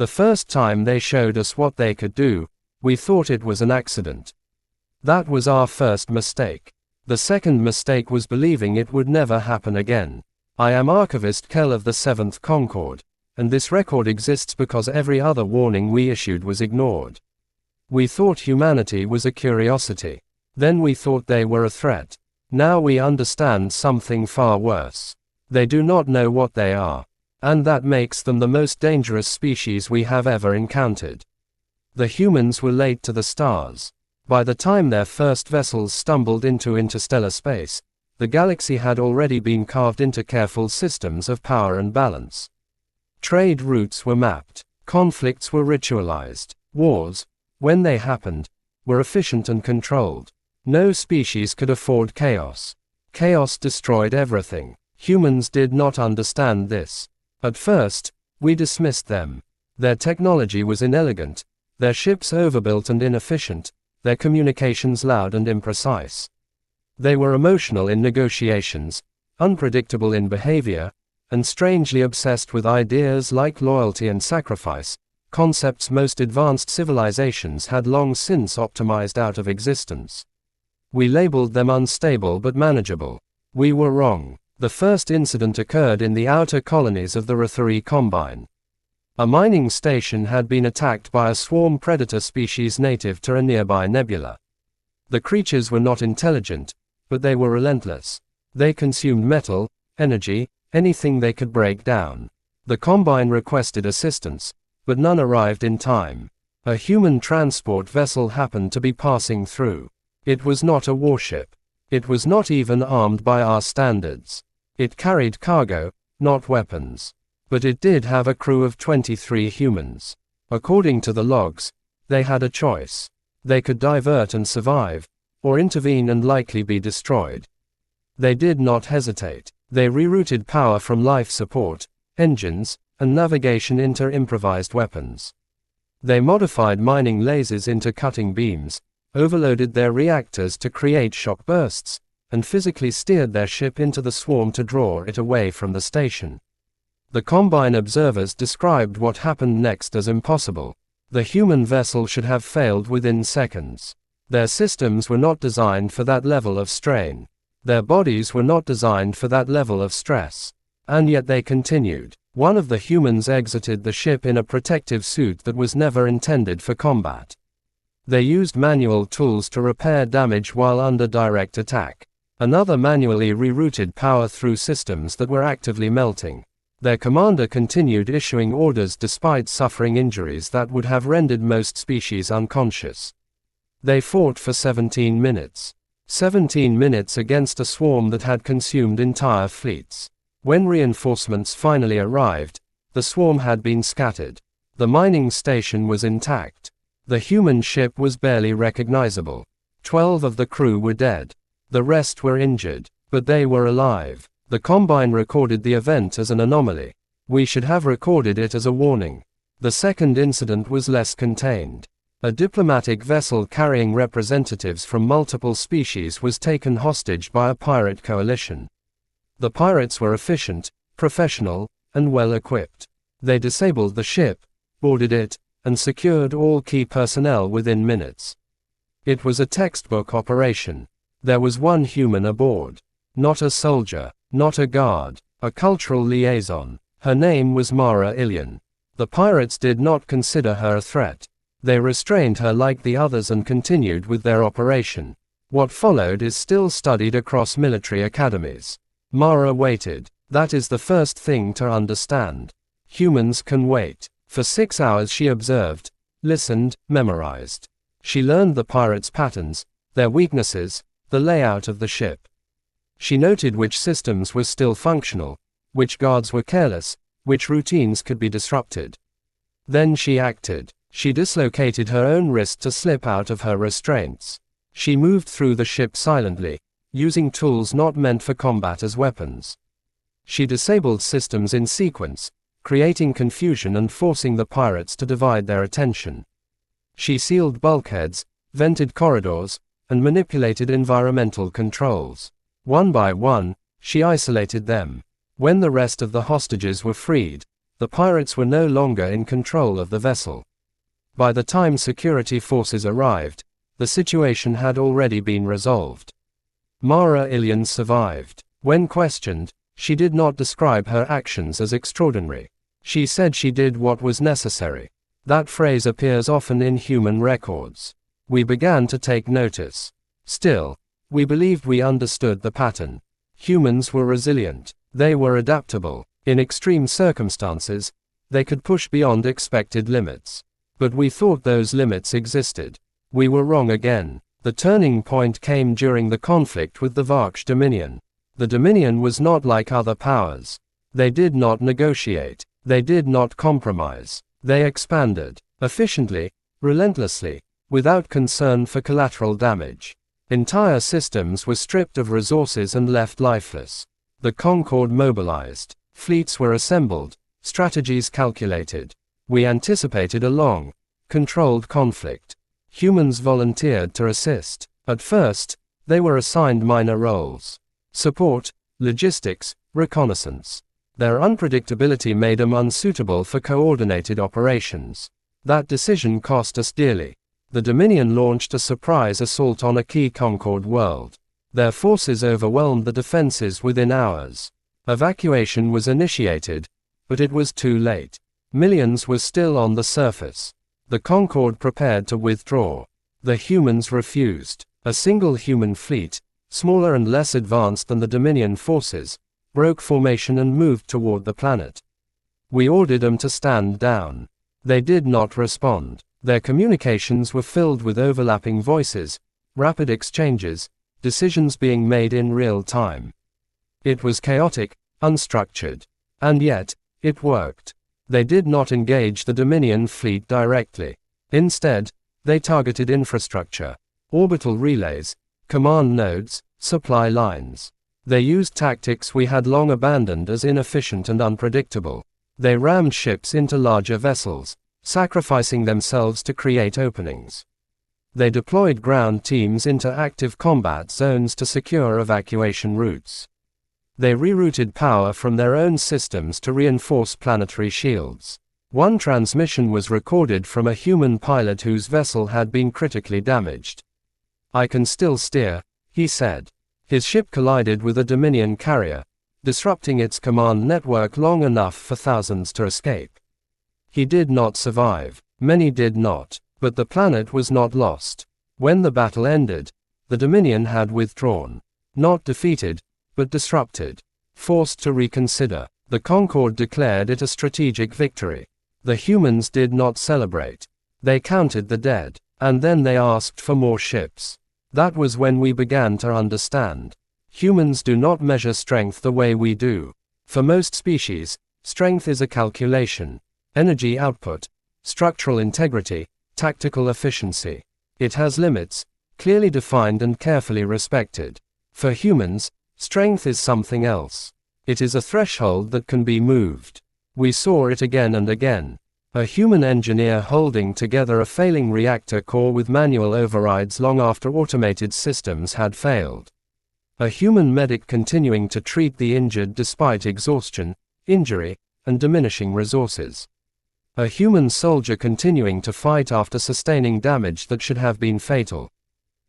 The first time they showed us what they could do, we thought it was an accident. That was our first mistake. The second mistake was believing it would never happen again. I am Archivist Kell of the 7th Concorde, and this record exists because every other warning we issued was ignored. We thought humanity was a curiosity. Then we thought they were a threat. Now we understand something far worse. They do not know what they are. And that makes them the most dangerous species we have ever encountered. The humans were late to the stars. By the time their first vessels stumbled into interstellar space, the galaxy had already been carved into careful systems of power and balance. Trade routes were mapped. Conflicts were ritualized. Wars, when they happened, were efficient and controlled. No species could afford chaos. Chaos destroyed everything. Humans did not understand this. At first, we dismissed them. Their technology was inelegant, their ships overbuilt and inefficient, their communications loud and imprecise. They were emotional in negotiations, unpredictable in behavior, and strangely obsessed with ideas like loyalty and sacrifice, concepts most advanced civilizations had long since optimized out of existence. We labeled them unstable but manageable. We were wrong. The first incident occurred in the outer colonies of the Rathuri Combine. A mining station had been attacked by a swarm predator species native to a nearby nebula. The creatures were not intelligent, but they were relentless. They consumed metal, energy, anything they could break down. The Combine requested assistance, but none arrived in time. A human transport vessel happened to be passing through. It was not a warship. It was not even armed by our standards. It carried cargo, not weapons. But it did have a crew of 23 humans. According to the logs, they had a choice. They could divert and survive, or intervene and likely be destroyed. They did not hesitate. They rerouted power from life support, engines, and navigation into improvised weapons. They modified mining lasers into cutting beams, overloaded their reactors to create shock bursts, and physically steered their ship into the swarm to draw it away from the station. The Combine observers described what happened next as impossible. The human vessel should have failed within seconds. Their systems were not designed for that level of strain. Their bodies were not designed for that level of stress. And yet they continued. One of the humans exited the ship in a protective suit that was never intended for combat. They used manual tools to repair damage while under direct attack. Another manually rerouted power through systems that were actively melting. Their commander continued issuing orders despite suffering injuries that would have rendered most species unconscious. They fought for 17 minutes. 17 minutes against a swarm that had consumed entire fleets. When reinforcements finally arrived, the swarm had been scattered. The mining station was intact. The human ship was barely recognizable. 12 of the crew were dead. The rest were injured, but they were alive. The Combine recorded the event as an anomaly. We should have recorded it as a warning. The second incident was less contained. A diplomatic vessel carrying representatives from multiple species was taken hostage by a pirate coalition. The pirates were efficient, professional, and well equipped. They disabled the ship, boarded it, and secured all key personnel within minutes. It was a textbook operation. There was one human aboard. Not a soldier, not a guard, a cultural liaison. Her name was Mara Ilian. The pirates did not consider her a threat. They restrained her like the others and continued with their operation. What followed is still studied across military academies. Mara waited. That is the first thing to understand. Humans can wait. For 6 hours she observed, listened, memorized. She learned the pirates' patterns, their weaknesses, the layout of the ship. She noted which systems were still functional, which guards were careless, which routines could be disrupted. Then she acted. She dislocated her own wrist to slip out of her restraints. She moved through the ship silently, using tools not meant for combat as weapons. She disabled systems in sequence, creating confusion and forcing the pirates to divide their attention. She sealed bulkheads, vented corridors, and manipulated environmental controls. One by one, she isolated them. When the rest of the hostages were freed, The pirates were no longer in control of the vessel. By the time security forces arrived, the situation had already been resolved. Mara Ilian survived. When questioned, she did not describe her actions as extraordinary. She said she did what was necessary. That phrase appears often in human records. We began to take notice. Still, we believed we understood the pattern. Humans were resilient. They were adaptable. In extreme circumstances, they could push beyond expected limits. But we thought those limits existed. We were wrong again. The turning point came during the conflict with the Vaksh Dominion. The Dominion was not like other powers. They did not negotiate. They did not compromise. They expanded, efficiently, relentlessly, without concern for collateral damage. Entire systems were stripped of resources and left lifeless. The Concorde mobilized. Fleets were assembled, strategies calculated. We anticipated a long, controlled conflict. Humans volunteered to assist. At first, they were assigned minor roles: support, logistics, reconnaissance. Their unpredictability made them unsuitable for coordinated operations. That decision cost us dearly. The Dominion launched a surprise assault on a key Concorde world. Their forces overwhelmed the defenses within hours. Evacuation was initiated, but it was too late. Millions were still on the surface. The Concorde prepared to withdraw. The humans refused. A single human fleet, smaller and less advanced than the Dominion forces, broke formation and moved toward the planet. We ordered them to stand down. They did not respond. Their communications were filled with overlapping voices, rapid exchanges, decisions being made in real time. It was chaotic, unstructured. And yet, it worked. They did not engage the Dominion fleet directly. Instead, they targeted infrastructure, orbital relays, command nodes, supply lines. They used tactics we had long abandoned as inefficient and unpredictable. They rammed ships into larger vessels, sacrificing themselves to create openings. They deployed ground teams into active combat zones to secure evacuation routes. They rerouted power from their own systems to reinforce planetary shields. One transmission was recorded from a human pilot whose vessel had been critically damaged. "I can still steer," he said. His ship collided with a Dominion carrier, disrupting its command network long enough for thousands to escape. He did not survive. Many did not. But the planet was not lost. When the battle ended, the Dominion had withdrawn. Not defeated, but disrupted. Forced to reconsider. The Concorde declared it a strategic victory. The humans did not celebrate. They counted the dead. And then they asked for more ships. That was when we began to understand. Humans do not measure strength the way we do. For most species, strength is a calculation. Energy output, structural integrity, tactical efficiency. It has limits, clearly defined and carefully respected. For humans, strength is something else. It is a threshold that can be moved. We saw it again and again. A human engineer holding together a failing reactor core with manual overrides long after automated systems had failed. A human medic continuing to treat the injured despite exhaustion, injury, and diminishing resources. A human soldier continuing to fight after sustaining damage that should have been fatal.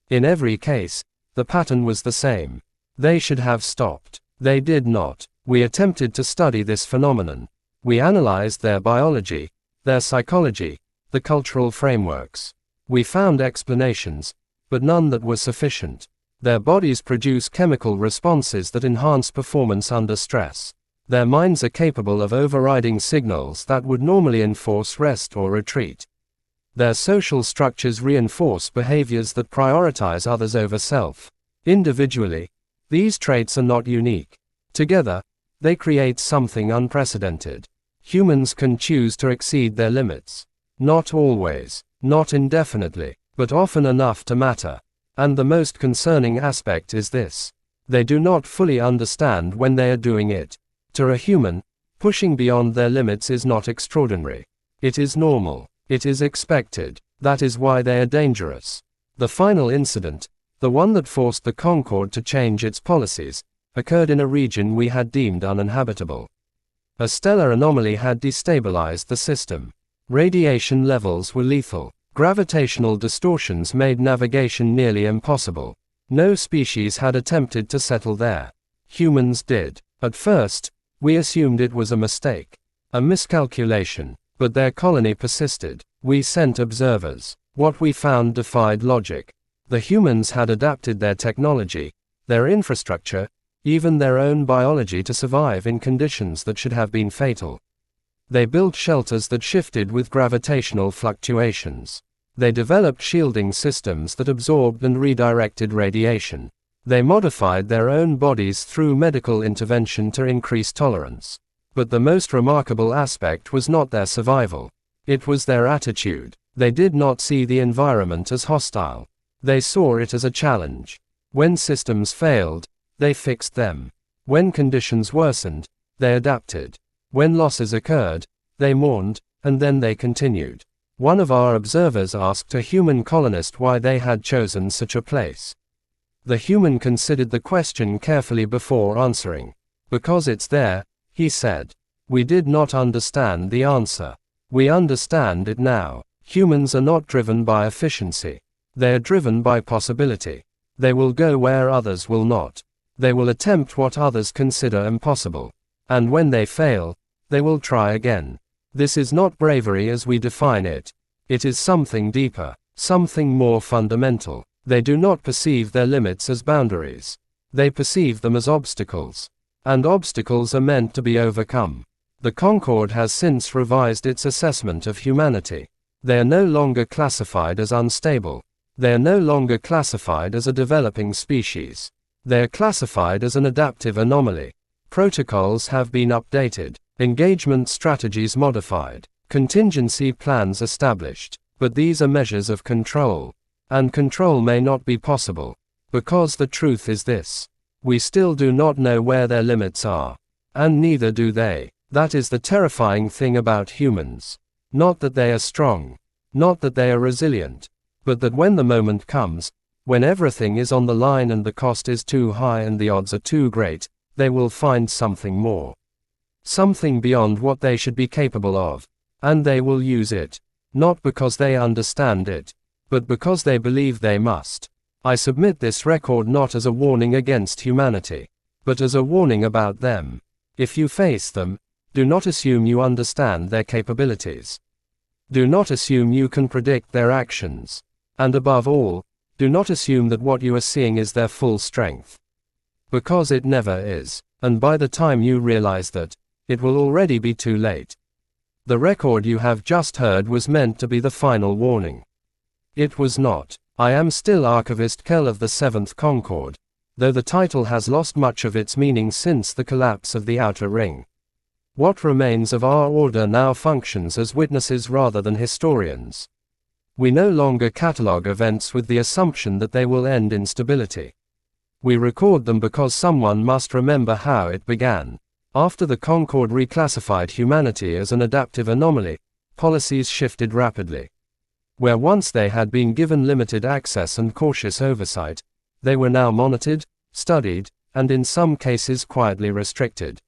In every case, the pattern was the same. They should have stopped. They did not. We attempted to study this phenomenon. We analyzed their biology, their psychology, the cultural frameworks. We found explanations, but none that were sufficient. Their bodies produce chemical responses that enhance performance under stress. Their minds are capable of overriding signals that would normally enforce rest or retreat. Their social structures reinforce behaviors that prioritize others over self. Individually, these traits are not unique. Together, they create something unprecedented. Humans can choose to exceed their limits. Not always, not indefinitely, but often enough to matter. And the most concerning aspect is this: they do not fully understand when they are doing it. To a human, pushing beyond their limits is not extraordinary. It is normal. It is expected. That is why they are dangerous. The final incident, the one that forced the Concorde to change its policies, occurred in a region we had deemed uninhabitable. A stellar anomaly had destabilized the system. Radiation levels were lethal. Gravitational distortions made navigation nearly impossible. No species had attempted to settle there. Humans did. At first, we assumed it was a mistake, a miscalculation, but their colony persisted. We sent observers. What we found defied logic. The humans had adapted their technology, their infrastructure, even their own biology to survive in conditions that should have been fatal. They built shelters that shifted with gravitational fluctuations. They developed shielding systems that absorbed and redirected radiation. They modified their own bodies through medical intervention to increase tolerance. But the most remarkable aspect was not their survival. It was their attitude. They did not see the environment as hostile. They saw it as a challenge. When systems failed, they fixed them. When conditions worsened, they adapted. When losses occurred, they mourned, and then they continued. One of our observers asked a human colonist why they had chosen such a place. The human considered the question carefully before answering. Because it's there, he said. We did not understand the answer. We understand it now. Humans are not driven by efficiency. They are driven by possibility. They will go where others will not. They will attempt what others consider impossible. And when they fail, they will try again. This is not bravery as we define it. It is something deeper, something more fundamental. They do not perceive their limits as boundaries. They perceive them as obstacles. And obstacles are meant to be overcome. The Concorde has since revised its assessment of humanity. They are no longer classified as unstable. They are no longer classified as a developing species. They are classified as an adaptive anomaly. Protocols have been updated, engagement strategies modified, contingency plans established, but these are measures of control. And control may not be possible, because the truth is this. We still do not know where their limits are. And neither do they. That is the terrifying thing about humans. Not that they are strong. Not that they are resilient. But that when the moment comes, when everything is on the line and the cost is too high and the odds are too great, they will find something more. Something beyond what they should be capable of. And they will use it. Not because they understand it, but because they believe they must. I submit this record not as a warning against humanity, but as a warning about them. If you face them, do not assume you understand their capabilities. Do not assume you can predict their actions. And above all, do not assume that what you are seeing is their full strength. Because it never is, and by the time you realize that, it will already be too late. The record you have just heard was meant to be the final warning. It was not. I am still Archivist Kell of the 7th Concorde, though the title has lost much of its meaning since the collapse of the Outer Ring. What remains of our order now functions as witnesses rather than historians. We no longer catalogue events with the assumption that they will end in stability. We record them because someone must remember how it began. After the Concorde reclassified humanity as an adaptive anomaly, policies shifted rapidly. Where once they had been given limited access and cautious oversight, they were now monitored, studied, and in some cases quietly restricted.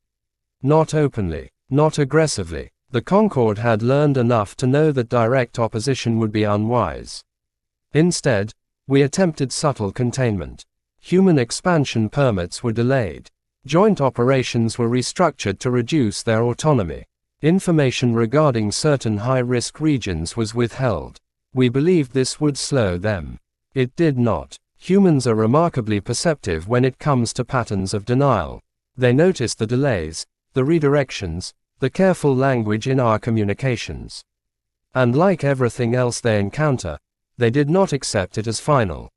Not openly, not aggressively. The Concorde had learned enough to know that direct opposition would be unwise. Instead, we attempted subtle containment. Human expansion permits were delayed. Joint operations were restructured to reduce their autonomy. Information regarding certain high-risk regions was withheld. We believed this would slow them. It did not. Humans are remarkably perceptive when it comes to patterns of denial. They notice the delays, the redirections, the careful language in our communications. And like everything else they encounter, they did not accept it as final.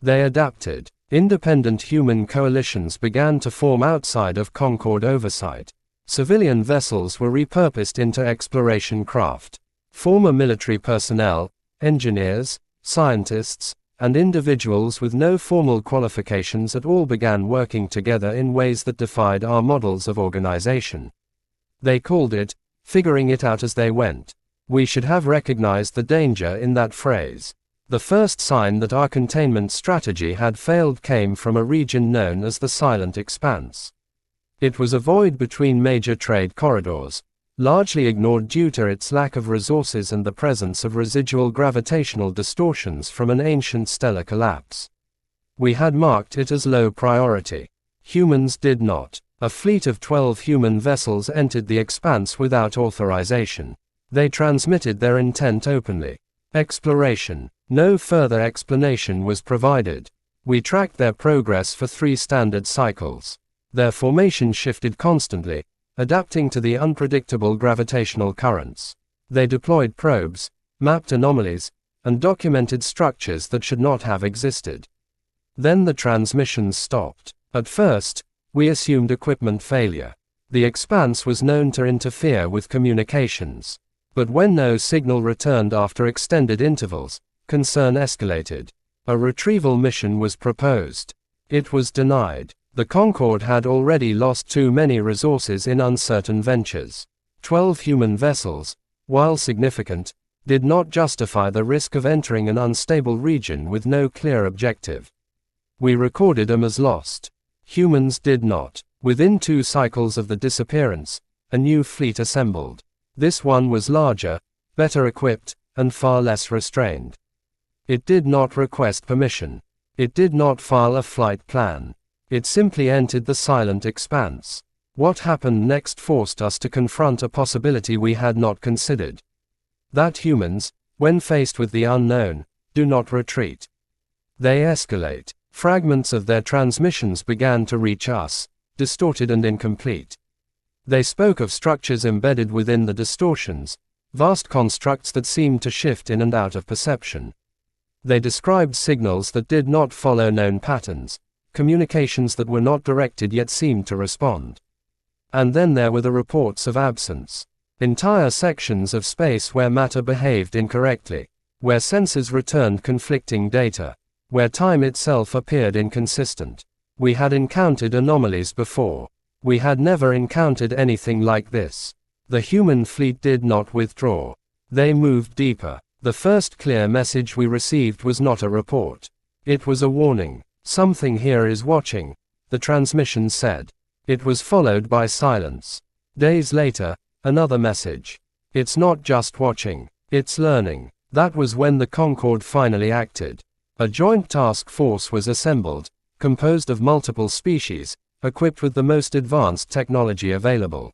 They adapted. Independent human coalitions began to form outside of Concorde oversight. Civilian vessels were repurposed into exploration craft. Former military personnel, engineers, scientists, and individuals with no formal qualifications at all began working together in ways that defied our models of organization. They called it, figuring it out as they went. We should have recognized the danger in that phrase. The first sign that our containment strategy had failed came from a region known as the Silent Expanse. It was a void between major trade corridors, largely ignored due to its lack of resources and the presence of residual gravitational distortions from an ancient stellar collapse. We had marked it as low priority. Humans did not. A fleet of 12 human vessels entered the expanse without authorization. They transmitted their intent openly. Exploration. No further explanation was provided. We tracked their progress for 3 standard cycles. Their formation shifted constantly, adapting to the unpredictable gravitational currents. They deployed probes, mapped anomalies, and documented structures that should not have existed. Then the transmissions stopped. At first, we assumed equipment failure. The expanse was known to interfere with communications. But when no signal returned after extended intervals, concern escalated. A retrieval mission was proposed. It was denied. The Concorde had already lost too many resources in uncertain ventures. 12 human vessels, while significant, did not justify the risk of entering an unstable region with no clear objective. We recorded them as lost. Humans did not. Within 2 cycles of the disappearance, a new fleet assembled. This one was larger, better equipped, and far less restrained. It did not request permission. It did not file a flight plan. It simply entered the silent expanse. What happened next forced us to confront a possibility we had not considered. That humans, when faced with the unknown, do not retreat. They escalate. Fragments of their transmissions began to reach us, distorted and incomplete. They spoke of structures embedded within the distortions, vast constructs that seemed to shift in and out of perception. They described signals that did not follow known patterns, communications that were not directed yet seemed to respond. And then there were the reports of absence. Entire sections of space where matter behaved incorrectly, where sensors returned conflicting data, where time itself appeared inconsistent. We had encountered anomalies before. We had never encountered anything like this. The human fleet did not withdraw. They moved deeper. The first clear message we received was not a report. It was a warning. Something here is watching, the transmission said. It was followed by silence. Days later, another message. It's not just watching, it's learning. That was when the Concorde finally acted. A joint task force was assembled, composed of multiple species, equipped with the most advanced technology available.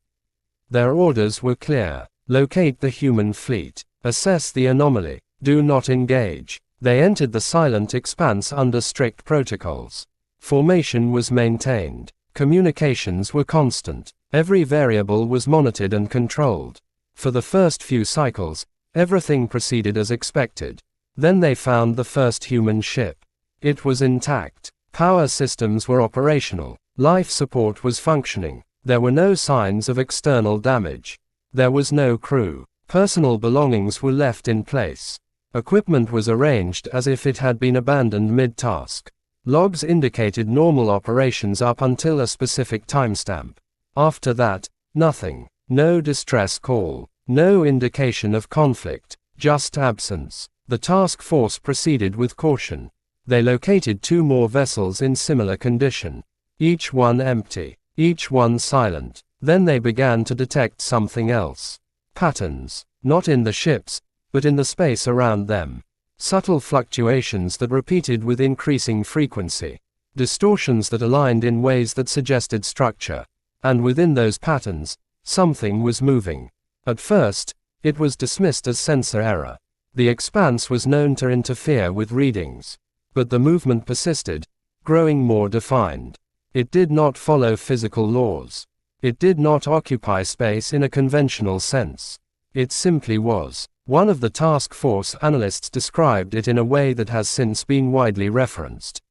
Their orders were clear. Locate the human fleet. Assess the anomaly. Do not engage. They entered the silent expanse under strict protocols. Formation was maintained. Communications were constant. Every variable was monitored and controlled. For the first few cycles, everything proceeded as expected. Then they found the first human ship. It was intact. Power systems were operational. Life support was functioning. There were no signs of external damage. There was no crew. Personal belongings were left in place. Equipment was arranged as if it had been abandoned mid-task. Logs indicated normal operations up until a specific timestamp. After that, nothing. No distress call. No indication of conflict. Just absence. The task force proceeded with caution. They located 2 more vessels in similar condition. Each one empty. Each one silent. Then they began to detect something else. Patterns. Not in the ships, but in the space around them. Subtle fluctuations that repeated with increasing frequency. Distortions that aligned in ways that suggested structure. And within those patterns, something was moving. At first, it was dismissed as sensor error. The expanse was known to interfere with readings. But the movement persisted, growing more defined. It did not follow physical laws. It did not occupy space in a conventional sense. It simply was. One of the task force analysts described it in a way that has since been widely referenced.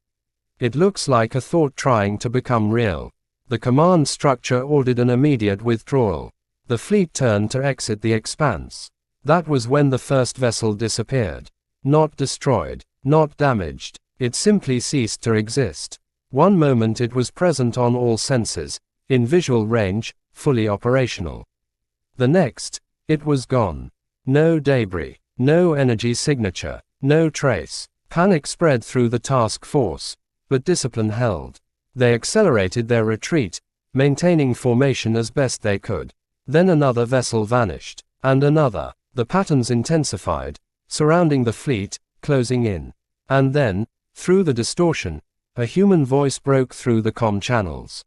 It looks like a thought trying to become real. The command structure ordered an immediate withdrawal. The fleet turned to exit the expanse. That was when the first vessel disappeared. Not destroyed, not damaged. It simply ceased to exist. One moment it was present on all senses, in visual range, fully operational. The next, it was gone. No debris, no energy signature, no trace. Panic spread through the task force, but discipline held. They accelerated their retreat, maintaining formation as best they could. Then another vessel vanished. And another. The patterns intensified, surrounding the fleet, closing in. And then, through the distortion, a human voice broke through the comm channels.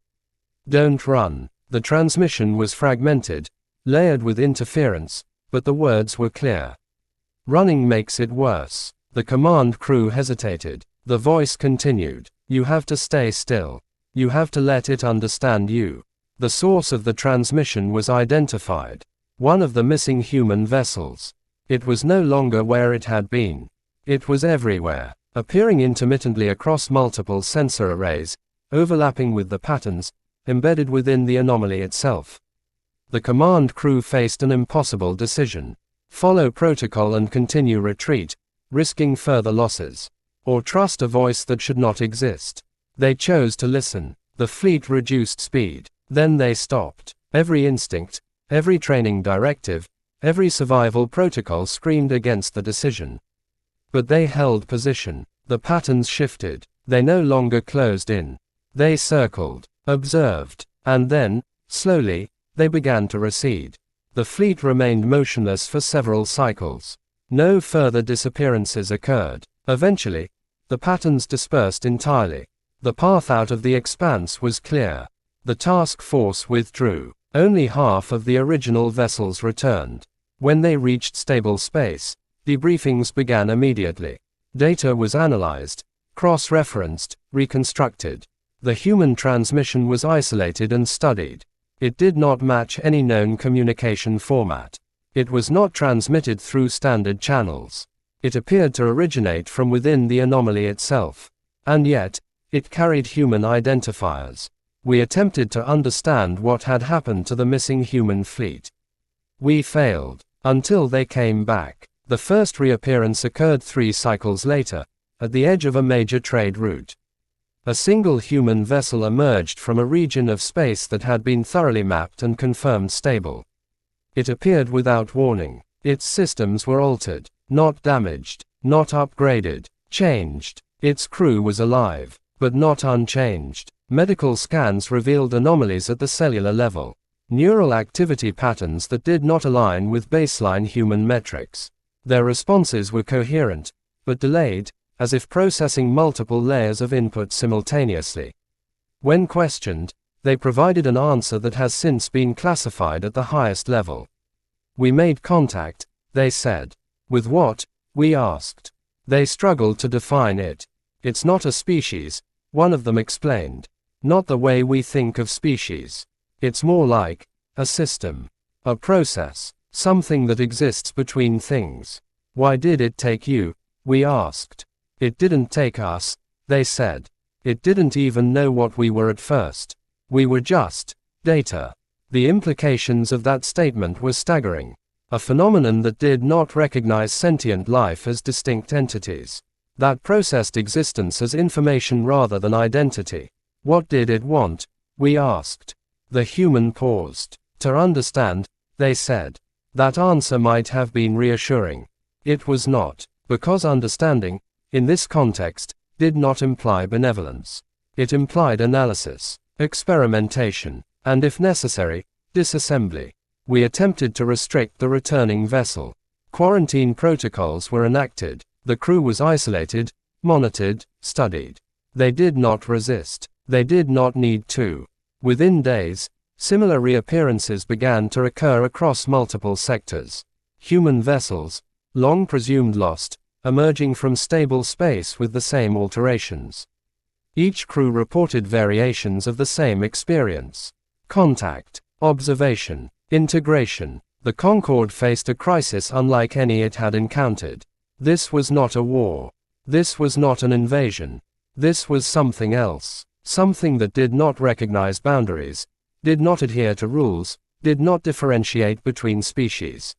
"Don't run." The transmission was fragmented, layered with interference, but the words were clear. "Running makes it worse." The command crew hesitated. The voice continued. "You have to stay still. You have to let it understand you." The source of the transmission was identified. One of the missing human vessels. It was no longer where it had been. It was everywhere, appearing intermittently across multiple sensor arrays, overlapping with the patterns, embedded within the anomaly itself. The command crew faced an impossible decision. Follow protocol and continue retreat, risking further losses. Or trust a voice that should not exist. They chose to listen. The fleet reduced speed. Then they stopped. Every instinct, every training directive, every survival protocol screamed against the decision. But they held position. The patterns shifted. They no longer closed in. They circled, observed, and then, slowly, they began to recede. The fleet remained motionless for several cycles. No further disappearances occurred. Eventually, the patterns dispersed entirely. The path out of the expanse was clear. The task force withdrew. Only half of the original vessels returned. When they reached stable space, debriefings began immediately. Data was analyzed, cross-referenced, reconstructed. The human transmission was isolated and studied. It did not match any known communication format. It was not transmitted through standard channels. It appeared to originate from within the anomaly itself. And yet, it carried human identifiers. We attempted to understand what had happened to the missing human fleet. We failed. Until they came back. The first reappearance occurred 3 cycles later, at the edge of a major trade route. A single human vessel emerged from a region of space that had been thoroughly mapped and confirmed stable. It appeared without warning. Its systems were altered, not damaged, not upgraded, changed. Its crew was alive, but not unchanged. Medical scans revealed anomalies at the cellular level. Neural activity patterns that did not align with baseline human metrics. Their responses were coherent, but delayed, as if processing multiple layers of input simultaneously. When questioned, they provided an answer that has since been classified at the highest level. "We made contact," they said. "With what?" we asked. They struggled to define it. "It's not a species," one of them explained. "Not the way we think of species. It's more like a system, a process, something that exists between things." "Why did it take you?" we asked. "It didn't take us," they said. "It didn't even know what we were at first. We were just data." The implications of that statement were staggering. A phenomenon that did not recognize sentient life as distinct entities. That processed existence as information rather than identity. What did it want? We asked. The human paused. To understand, they said. That answer might have been reassuring. It was not, because understanding, in this context, did not imply benevolence. It implied analysis, experimentation, and if necessary, disassembly. We attempted to restrict the returning vessel. Quarantine protocols were enacted. The crew was isolated, monitored, studied. They did not resist. They did not need to. Within days, similar reappearances began to occur across multiple sectors. Human vessels, long presumed lost, emerging from stable space with the same alterations. Each crew reported variations of the same experience. Contact, observation, integration. The Concorde faced a crisis unlike any it had encountered. This was not a war. This was not an invasion. This was something else. Something that did not recognize boundaries, did not adhere to rules, did not differentiate between species.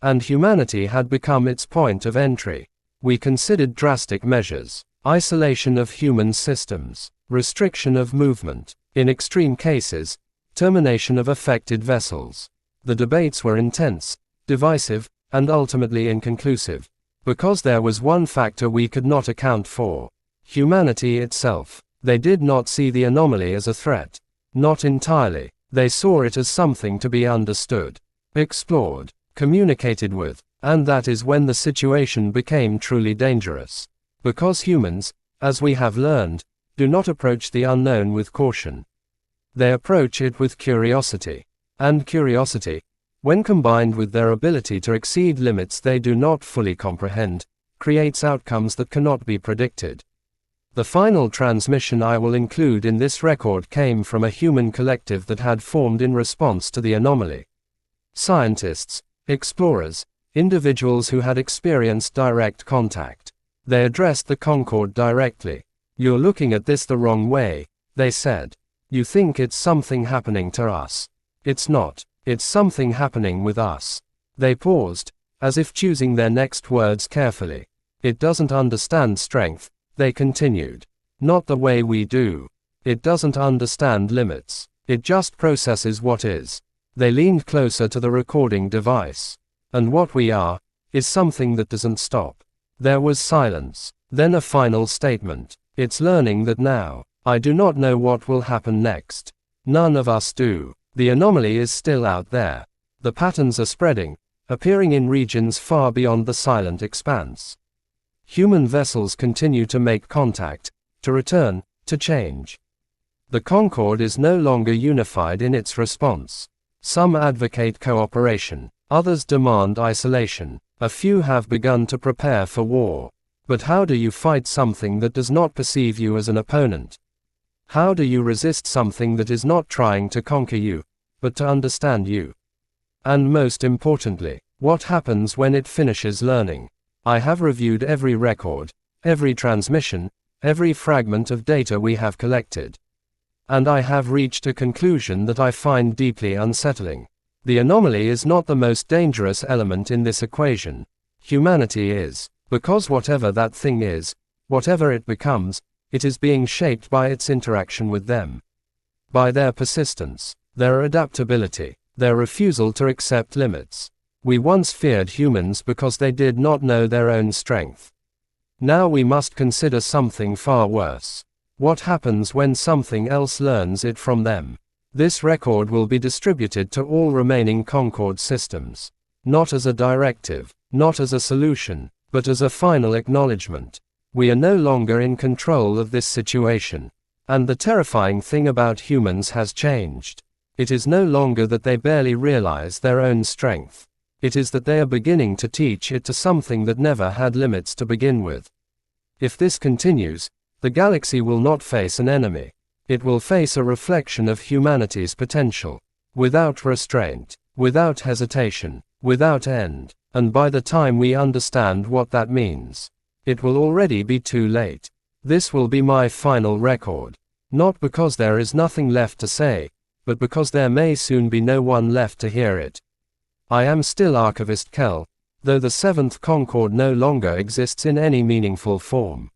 And humanity had become its point of entry. We considered drastic measures. Isolation of human systems. Restriction of movement. In extreme cases, termination of affected vessels. The debates were intense, divisive, and ultimately inconclusive. Because there was one factor we could not account for. Humanity itself. They did not see the anomaly as a threat. Not entirely. They saw it as something to be understood, explored, communicated with, and that is when the situation became truly dangerous. Because humans, as we have learned, do not approach the unknown with caution. They approach it with curiosity. And curiosity, when combined with their ability to exceed limits they do not fully comprehend, creates outcomes that cannot be predicted. The final transmission I will include in this record came from a human collective that had formed in response to the anomaly. Scientists, explorers, individuals who had experienced direct contact. They addressed the Concorde directly. "You're looking at this the wrong way," they said. "You think it's something happening to us. It's not. It's something happening with us." They paused, as if choosing their next words carefully. "It doesn't understand strength," they continued. "Not the way we do. It doesn't understand limits. It just processes what is." They leaned closer to the recording device. "And what we are, is something that doesn't stop." There was silence. Then a final statement. "It's learning that now. I do not know what will happen next. None of us do. The anomaly is still out there. The patterns are spreading, appearing in regions far beyond the silent expanse. Human vessels continue to make contact, to return, to change. The Concorde is no longer unified in its response. Some advocate cooperation, others demand isolation. A few have begun to prepare for war. But how do you fight something that does not perceive you as an opponent? How do you resist something that is not trying to conquer you, but to understand you? And most importantly, what happens when it finishes learning? I have reviewed every record, every transmission, every fragment of data we have collected. And I have reached a conclusion that I find deeply unsettling. The anomaly is not the most dangerous element in this equation. Humanity is, because whatever that thing is, whatever it becomes, it is being shaped by its interaction with them. By their persistence, their adaptability, their refusal to accept limits. We once feared humans because they did not know their own strength. Now we must consider something far worse. What happens when something else learns it from them? This record will be distributed to all remaining Concorde systems. Not as a directive, not as a solution, but as a final acknowledgement. We are no longer in control of this situation. And the terrifying thing about humans has changed. It is no longer that they barely realize their own strength. It is that they are beginning to teach it to something that never had limits to begin with. If this continues, the galaxy will not face an enemy. It will face a reflection of humanity's potential. Without restraint, without hesitation, without end. And by the time we understand what that means, it will already be too late. This will be my final record. Not because there is nothing left to say, but because there may soon be no one left to hear it. I am still Archivist Kell, though the seventh Concorde no longer exists in any meaningful form.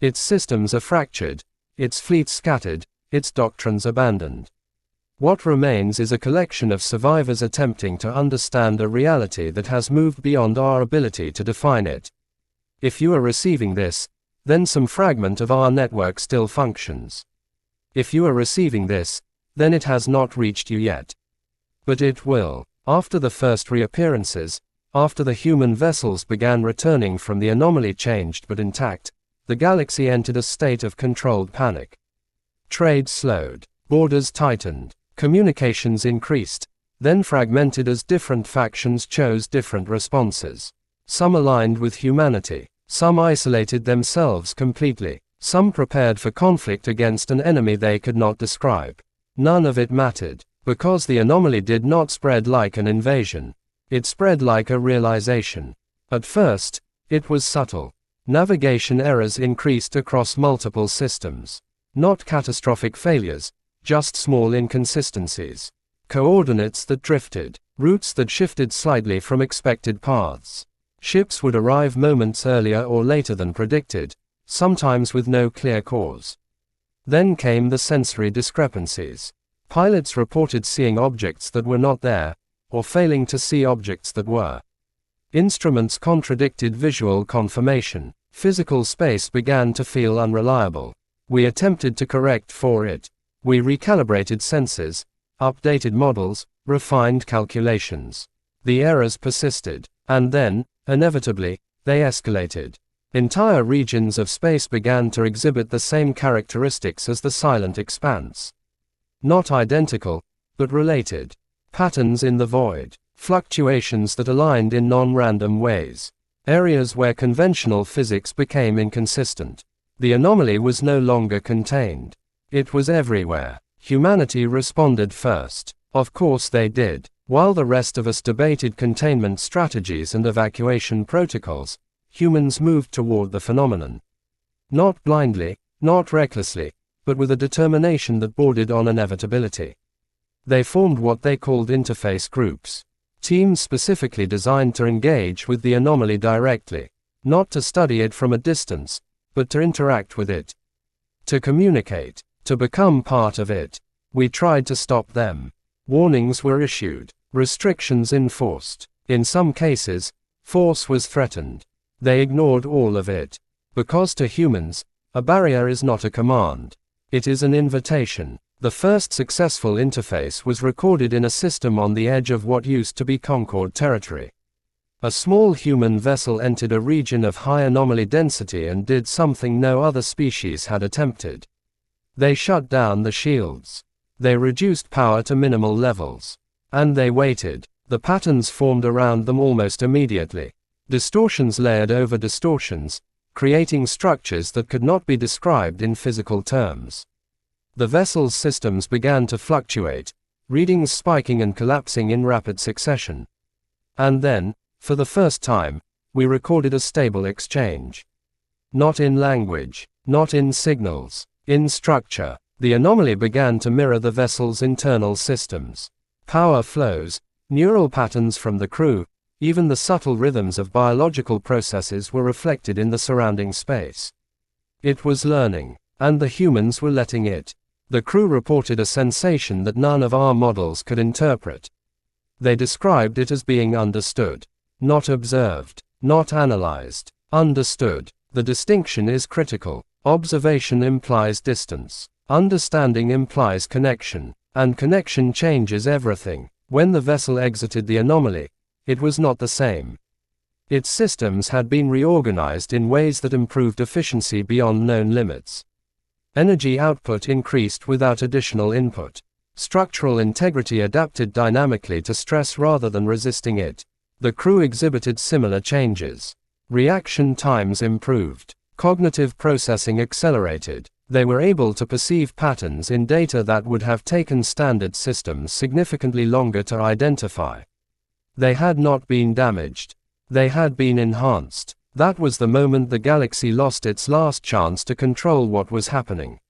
Its systems are fractured, its fleet scattered, its doctrines abandoned. What remains is a collection of survivors attempting to understand a reality that has moved beyond our ability to define it. If you are receiving this, then some fragment of our network still functions. If you are receiving this, then it has not reached you yet. But it will. After the first reappearances, after the human vessels began returning from the anomaly changed but intact, the galaxy entered a state of controlled panic. Trade slowed, borders tightened, communications increased, then fragmented as different factions chose different responses. Some aligned with humanity, some isolated themselves completely, some prepared for conflict against an enemy they could not describe. None of it mattered. Because the anomaly did not spread like an invasion. It spread like a realization. At first, it was subtle. Navigation errors increased across multiple systems. Not catastrophic failures, just small inconsistencies. Coordinates that drifted, routes that shifted slightly from expected paths. Ships would arrive moments earlier or later than predicted, sometimes with no clear cause. Then came the sensory discrepancies. Pilots reported seeing objects that were not there, or failing to see objects that were. Instruments contradicted visual confirmation. Physical space began to feel unreliable. We attempted to correct for it. We recalibrated sensors, updated models, refined calculations. The errors persisted, and then, inevitably, they escalated. Entire regions of space began to exhibit the same characteristics as the silent expanse. Not identical, but related. Patterns in the void. Fluctuations that aligned in non-random ways. Areas where conventional physics became inconsistent. The anomaly was no longer contained. It was everywhere. Humanity responded first. Of course they did. While the rest of us debated containment strategies and evacuation protocols, humans moved toward the phenomenon. Not blindly, not recklessly, but with a determination that bordered on inevitability. They formed what they called interface groups. Teams specifically designed to engage with the anomaly directly. Not to study it from a distance, but to interact with it. To communicate. To become part of it. We tried to stop them. Warnings were issued. Restrictions enforced. In some cases, force was threatened. They ignored all of it. Because to humans, a barrier is not a command. It is an invitation. The first successful interface was recorded in a system on the edge of what used to be Concord territory. A small human vessel entered a region of high anomaly density and did something no other species had attempted. They shut down the shields. They reduced power to minimal levels. And they waited. The patterns formed around them almost immediately. Distortions layered over distortions, creating structures that could not be described in physical terms. The vessel's systems began to fluctuate, readings spiking and collapsing in rapid succession. And then, for the first time, we recorded a stable exchange. Not in language, not in signals, in structure. The anomaly began to mirror the vessel's internal systems. Power flows, neural patterns from the crew, even the subtle rhythms of biological processes were reflected in the surrounding space. It was learning, and the humans were letting it. The crew reported a sensation that none of our models could interpret. They described it as being understood. Not observed, not analyzed. Understood. The distinction is critical. Observation implies distance. Understanding implies connection. And connection changes everything. When the vessel exited the anomaly, it was not the same. Its systems had been reorganized in ways that improved efficiency beyond known limits. Energy output increased without additional input. Structural integrity adapted dynamically to stress rather than resisting it. The crew exhibited similar changes. Reaction times improved. Cognitive processing accelerated. They were able to perceive patterns in data that would have taken standard systems significantly longer to identify. They had not been damaged. They had been enhanced. That was the moment the galaxy lost its last chance to control what was happening.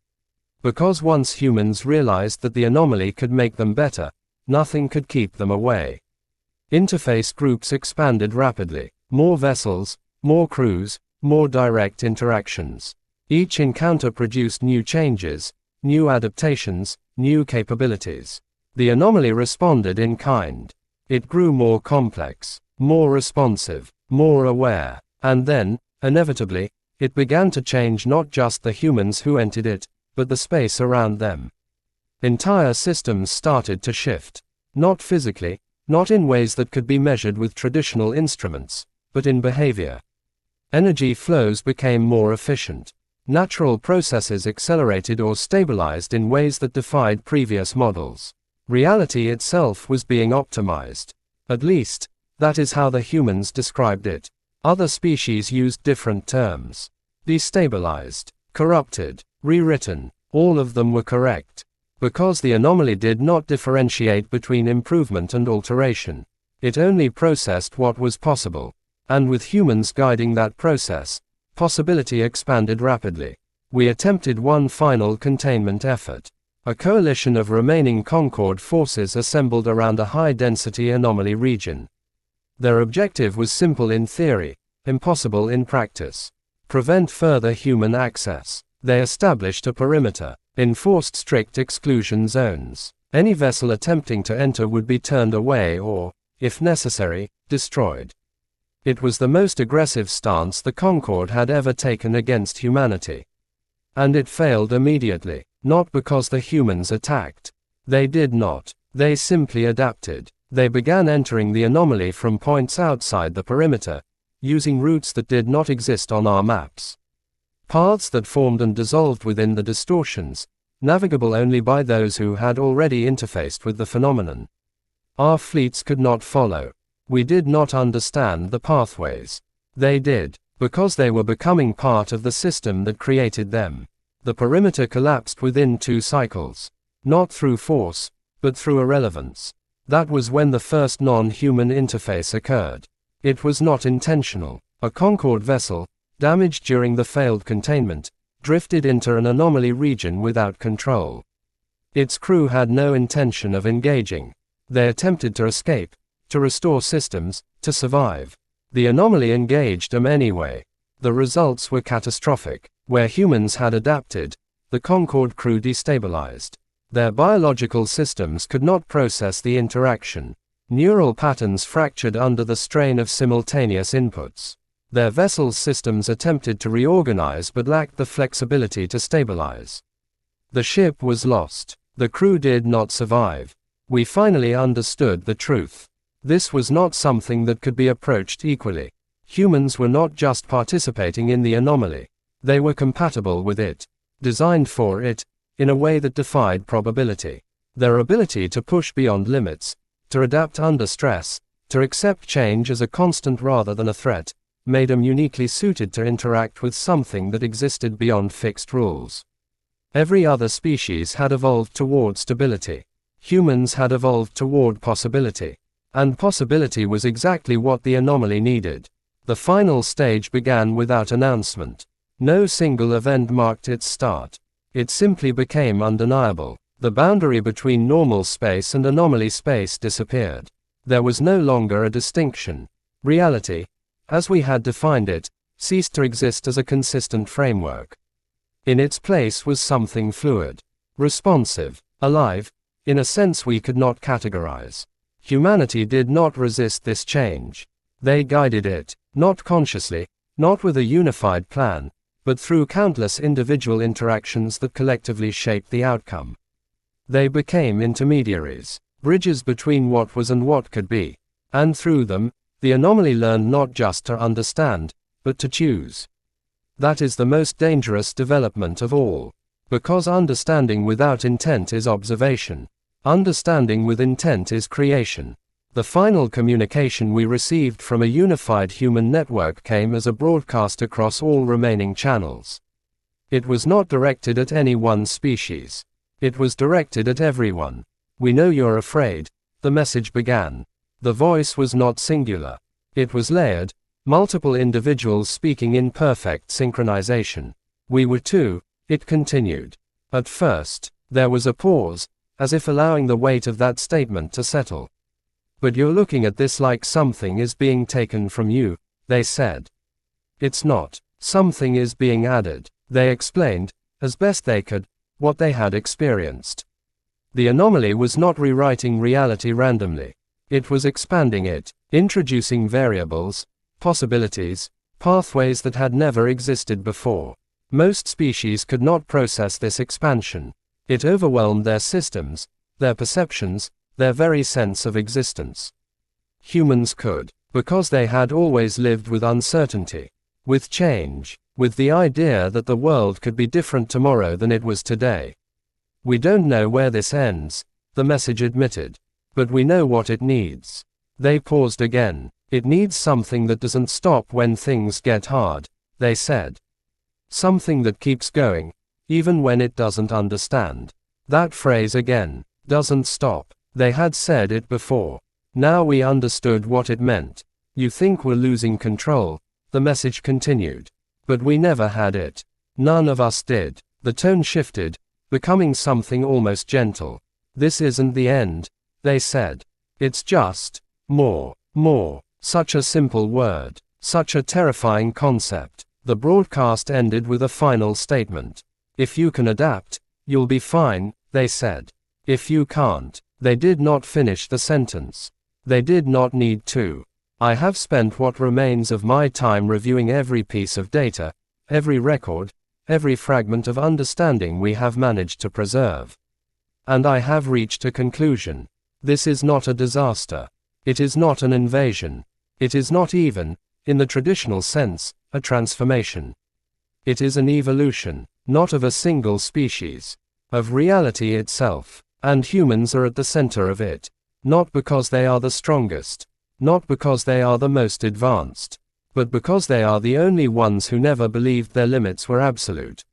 Because once humans realized that the anomaly could make them better, nothing could keep them away. Interface groups expanded rapidly. More vessels, more crews, more direct interactions. Each encounter produced new changes, new adaptations, new capabilities. The anomaly responded in kind. It grew more complex, more responsive, more aware. And then, inevitably, it began to change not just the humans who entered it, but the space around them. Entire systems started to shift. Not physically, not in ways that could be measured with traditional instruments, but in behavior. Energy flows became more efficient. Natural processes accelerated or stabilized in ways that defied previous models. Reality itself was being optimized. At least, that is how the humans described it. Other species used different terms. Destabilized, corrupted, rewritten. All of them were correct. Because the anomaly did not differentiate between improvement and alteration. It only processed what was possible. And with humans guiding that process, possibility expanded rapidly. We attempted one final containment effort. A coalition of remaining Concord forces assembled around a high-density anomaly region. Their objective was simple in theory, impossible in practice. Prevent further human access. They established a perimeter, enforced strict exclusion zones. Any vessel attempting to enter would be turned away or, if necessary, destroyed. It was the most aggressive stance the Concord had ever taken against humanity. And it failed immediately. Not because the humans attacked. They did not. They simply adapted. They began entering the anomaly from points outside the perimeter, using routes that did not exist on our maps. Paths that formed and dissolved within the distortions, navigable only by those who had already interfaced with the phenomenon. Our fleets could not follow. We did not understand the pathways. They did, because they were becoming part of the system that created them. The perimeter collapsed within 2 cycles. Not through force, but through irrelevance. That was when the first non-human interface occurred. It was not intentional. A Concorde vessel, damaged during the failed containment, drifted into an anomaly region without control. Its crew had no intention of engaging. They attempted to escape, to restore systems, to survive. The anomaly engaged them anyway. The results were catastrophic. Where humans had adapted, the Concorde crew destabilized. Their biological systems could not process the interaction. Neural patterns fractured under the strain of simultaneous inputs. Their vessel's systems attempted to reorganize but lacked the flexibility to stabilize. The ship was lost. The crew did not survive. We finally understood the truth. This was not something that could be approached equally. Humans were not just participating in the anomaly. They were compatible with it, designed for it, in a way that defied probability. Their ability to push beyond limits, to adapt under stress, to accept change as a constant rather than a threat, made them uniquely suited to interact with something that existed beyond fixed rules. Every other species had evolved toward stability. Humans had evolved toward possibility. And possibility was exactly what the anomaly needed. The final stage began without announcement. No single event marked its start. It simply became undeniable. The boundary between normal space and anomaly space disappeared. There was no longer a distinction. Reality, as we had defined it, ceased to exist as a consistent framework. In its place was something fluid, responsive, alive, in a sense we could not categorize. Humanity did not resist this change. They guided it, not consciously, not with a unified plan, but through countless individual interactions that collectively shaped the outcome. They became intermediaries, bridges between what was and what could be, and through them, the anomaly learned not just to understand, but to choose. That is the most dangerous development of all, because understanding without intent is observation. Understanding with intent is creation. The final communication we received from a unified human network came as a broadcast across all remaining channels. It was not directed at any one species. It was directed at everyone. "We know you're afraid," the message began. The voice was not singular. It was layered, multiple individuals speaking in perfect synchronization. "We were too," it continued. At first, there was a pause, as if allowing the weight of that statement to settle. "But you're looking at this like something is being taken from you," they said. "It's not. Something is being added," they explained, as best they could, what they had experienced. The anomaly was not rewriting reality randomly. It was expanding it, introducing variables, possibilities, pathways that had never existed before. Most species could not process this expansion. It overwhelmed their systems, their perceptions, their very sense of existence. Humans could, because they had always lived with uncertainty, with change, with the idea that the world could be different tomorrow than it was today. "We don't know where this ends," the message admitted. "But we know what it needs." They paused again. "It needs something that doesn't stop when things get hard," they said. "Something that keeps going, even when it doesn't understand." That phrase again, "doesn't stop." They had said it before. Now we understood what it meant. "You think we're losing control," the message continued. "But we never had it. None of us did." The tone shifted, becoming something almost gentle. "This isn't the end," they said. "It's just more. Such a simple word. Such a terrifying concept. The broadcast ended with a final statement. "If you can adapt, you'll be fine," they said. "If you can't." They did not finish the sentence. They did not need to. "I have spent what remains of my time reviewing every piece of data, every record, every fragment of understanding we have managed to preserve. And I have reached a conclusion. This is not a disaster. It is not an invasion. It is not even, in the traditional sense, a transformation. It is an evolution, not of a single species, of reality itself, and humans are at the center of it, not because they are the strongest, not because they are the most advanced, but because they are the only ones who never believed their limits were absolute.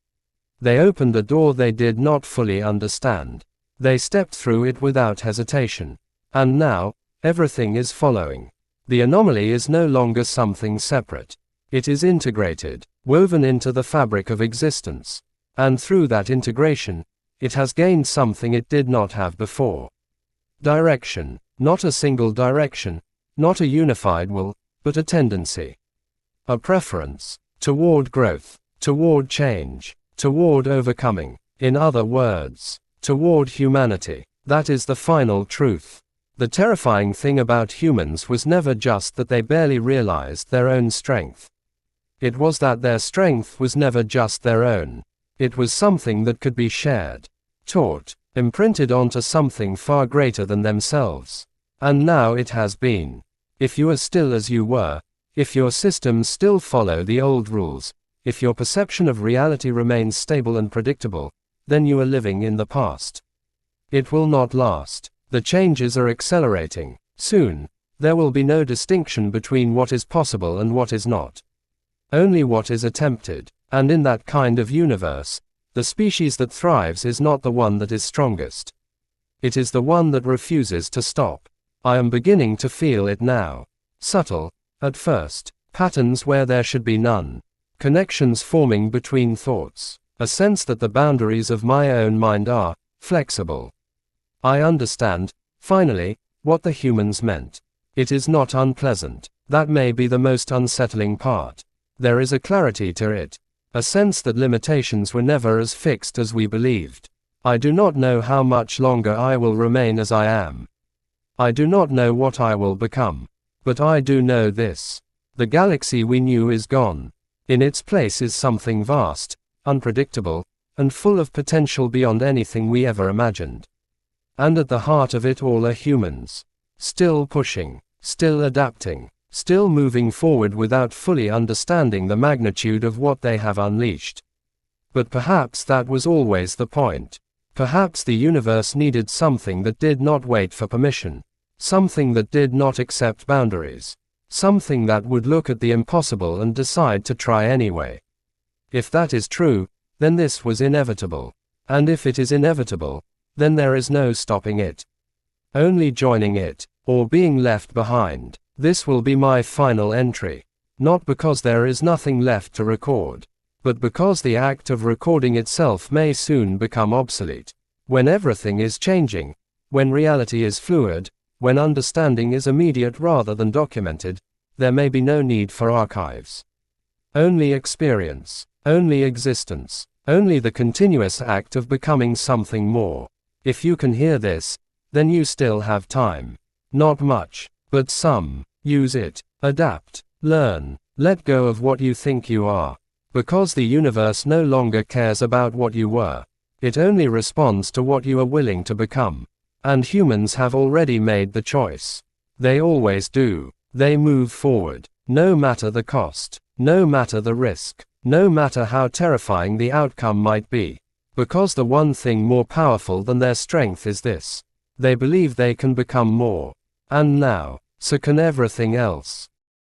They opened a door they did not fully understand. They stepped through it without hesitation. And now, everything is following. The anomaly is no longer something separate. It is integrated, woven into the fabric of existence. And through that integration, it has gained something it did not have before. Direction, not a single direction, not a unified will, but a tendency. A preference, toward growth, toward change, toward overcoming. In other words, toward humanity. That is the final truth. The terrifying thing about humans was never just that they barely realized their own strength. It was that their strength was never just their own. It was something that could be shared, taught, imprinted onto something far greater than themselves. And now it has been. If you are still as you were, if your systems still follow the old rules, if your perception of reality remains stable and predictable, then you are living in the past. It will not last. The changes are accelerating. Soon, there will be no distinction between what is possible and what is not. Only what is attempted. And in that kind of universe, the species that thrives is not the one that is strongest. It is the one that refuses to stop. I am beginning to feel it now. Subtle, at first, patterns where there should be none. Connections forming between thoughts. A sense that the boundaries of my own mind are flexible. I understand, finally, what the humans meant. It is not unpleasant. That may be the most unsettling part. There is a clarity to it. A sense that limitations were never as fixed as we believed. I do not know how much longer I will remain as I am. I do not know what I will become. But I do know this. The galaxy we knew is gone. In its place is something vast, unpredictable, and full of potential beyond anything we ever imagined. And at the heart of it all are humans. Still pushing, still adapting, still moving forward without fully understanding the magnitude of what they have unleashed. But perhaps that was always the point. Perhaps the universe needed something that did not wait for permission. Something that did not accept boundaries. Something that would look at the impossible and decide to try anyway. If that is true, then this was inevitable. And if it is inevitable, then there is no stopping it. Only joining it, or being left behind. This will be my final entry. Not because there is nothing left to record, but because the act of recording itself may soon become obsolete. When everything is changing, when reality is fluid, when understanding is immediate rather than documented, there may be no need for archives. Only experience, only existence, only the continuous act of becoming something more. If you can hear this, then you still have time. Not much, but some. Use it, adapt, learn, let go of what you think you are. Because the universe no longer cares about what you were. It only responds to what you are willing to become. And humans have already made the choice. They always do. They move forward, no matter the cost, no matter the risk, no matter how terrifying the outcome might be. Because the one thing more powerful than their strength is this. They believe they can become more. And now, so can everything else.